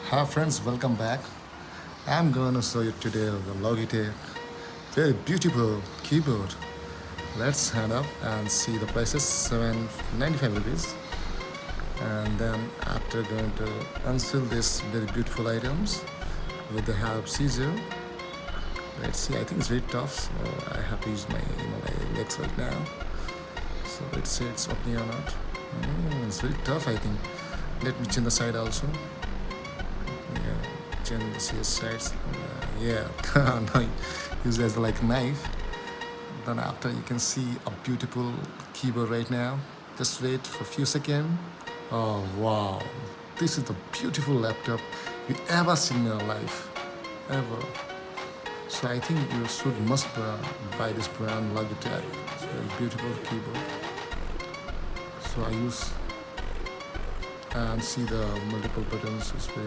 Hi friends, welcome back. I'm gonna show you today the Logitech very beautiful keyboard. Let's head up and see the prices 795 rupees. And then after going to unseal this very beautiful items with the help of scissor. Let's see, I think it's very tough, so I have to use my legs right now. So let's see it's opening or not. It's very tough, I think. Let me change the side also. Yeah, change the sides. Yeah, now use it as like a knife. Then after you can see a beautiful keyboard right now. Just wait for a few seconds. Oh wow, this is the beautiful laptop you ever seen in your life, ever. So I think you must buy this brand Logitech. It's a very beautiful keyboard. So I use and see the multiple buttons. It's very